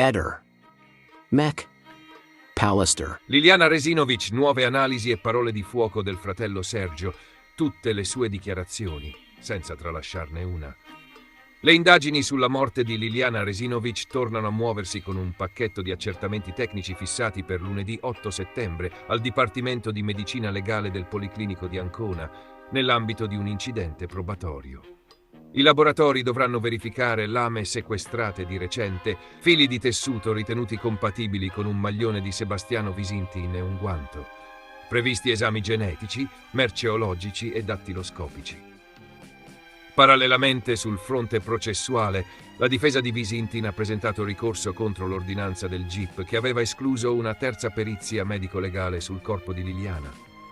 Eder. Mech. Pallister. Liliana Resinovic, nuove analisi e parole di fuoco del fratello Sergio, tutte le sue dichiarazioni, senza tralasciarne una. Le indagini sulla morte di Liliana Resinovic tornano a muoversi con un pacchetto di accertamenti tecnici fissati per lunedì 8 settembre al Dipartimento di Medicina Legale del Policlinico di Ancona, nell'ambito di un incidente probatorio. I laboratori dovranno verificare lame sequestrate di recente, fili di tessuto ritenuti compatibili con un maglione di Sebastiano Visintin e un guanto. Previsti esami genetici, merceologici e dattiloscopici. Parallelamente, sul fronte processuale, la difesa di Visintin ha presentato ricorso contro l'ordinanza del GIP che aveva escluso una terza perizia medico-legale sul corpo di Liliana.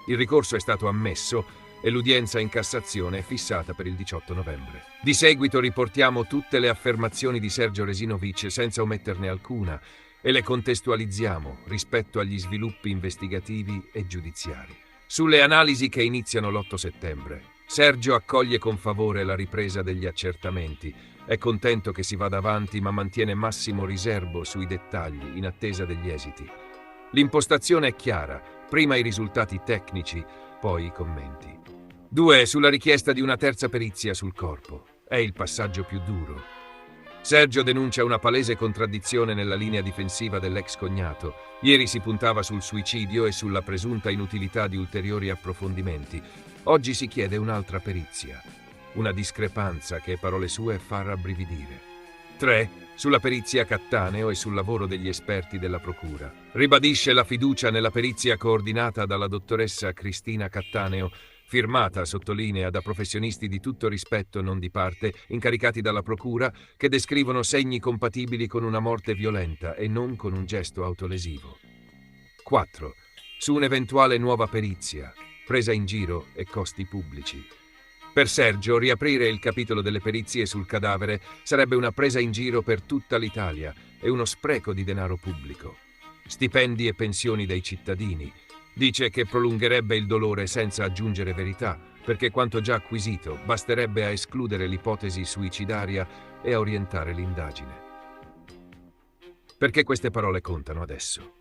Il ricorso è stato ammesso e l'udienza in Cassazione è fissata per il 18 novembre. Di seguito riportiamo tutte le affermazioni di Sergio Resinovic senza ometterne alcuna e le contestualizziamo rispetto agli sviluppi investigativi e giudiziari. Sulle analisi che iniziano l'8 settembre, Sergio accoglie con favore la ripresa degli accertamenti. È contento che si vada avanti, ma mantiene massimo riserbo sui dettagli in attesa degli esiti. L'impostazione è chiara: prima i risultati tecnici, poi i commenti. 2. Sulla richiesta di una terza perizia sul corpo. È il passaggio più duro. Sergio denuncia una palese contraddizione nella linea difensiva dell'ex cognato. Ieri si puntava sul suicidio e sulla presunta inutilità di ulteriori approfondimenti. Oggi si chiede un'altra perizia. Una discrepanza che, parole sue, fa rabbrividire. 3. Sulla perizia Cattaneo e sul lavoro degli esperti della Procura. Ribadisce la fiducia nella perizia coordinata dalla dottoressa Cristina Cattaneo, firmata, sottolinea, da professionisti di tutto rispetto, non di parte, incaricati dalla Procura, che descrivono segni compatibili con una morte violenta e non con un gesto autolesivo. 4. Su un'eventuale nuova perizia, presa in giro e costi pubblici. Per Sergio, riaprire il capitolo delle perizie sul cadavere sarebbe una presa in giro per tutta l'Italia e uno spreco di denaro pubblico. Stipendi e pensioni dei cittadini. Dice che prolungherebbe il dolore senza aggiungere verità, perché quanto già acquisito basterebbe a escludere l'ipotesi suicidaria e a orientare l'indagine. Perché queste parole contano adesso?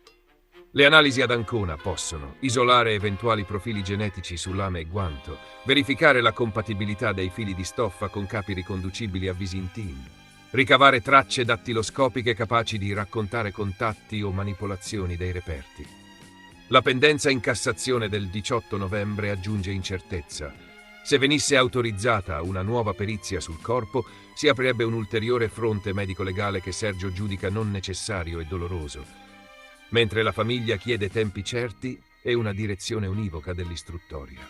Le analisi ad Ancona possono isolare eventuali profili genetici su lame e guanto, verificare la compatibilità dei fili di stoffa con capi riconducibili a Visintin, ricavare tracce dattiloscopiche capaci di raccontare contatti o manipolazioni dei reperti. La pendenza in Cassazione del 18 novembre aggiunge incertezza. Se venisse autorizzata una nuova perizia sul corpo, si aprirebbe un ulteriore fronte medico-legale che Sergio giudica non necessario e doloroso, mentre la famiglia chiede tempi certi e una direzione univoca dell'istruttoria.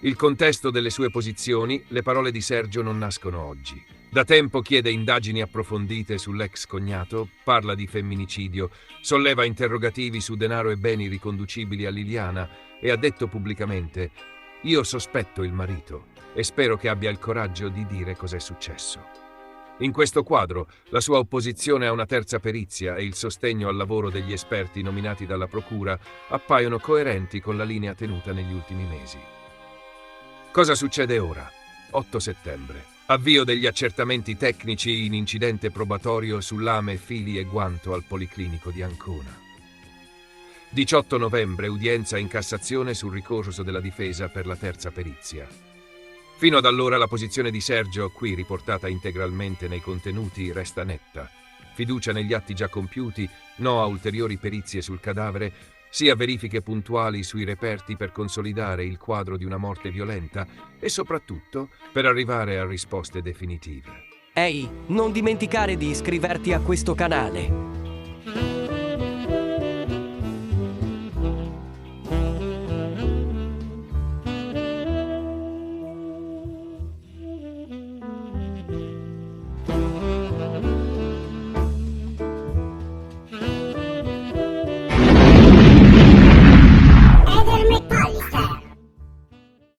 Il contesto delle sue posizioni, le parole di Sergio non nascono oggi. Da tempo chiede indagini approfondite sull'ex cognato, parla di femminicidio, solleva interrogativi su denaro e beni riconducibili a Liliana e ha detto pubblicamente: «Io sospetto il marito e spero che abbia il coraggio di dire cos'è successo». In questo quadro, la sua opposizione a una terza perizia e il sostegno al lavoro degli esperti nominati dalla Procura appaiono coerenti con la linea tenuta negli ultimi mesi. Cosa succede ora? 8 settembre. Avvio degli accertamenti tecnici in incidente probatorio su lame, fili e guanto al Policlinico di Ancona. 18 novembre, udienza in Cassazione sul ricorso della difesa per la terza perizia. Fino ad allora la posizione di Sergio, qui riportata integralmente nei contenuti, resta netta. Fiducia negli atti già compiuti, no a ulteriori perizie sul cadavere, sia verifiche puntuali sui reperti per consolidare il quadro di una morte violenta e soprattutto per arrivare a risposte definitive. Ehi, non dimenticare di iscriverti a questo canale.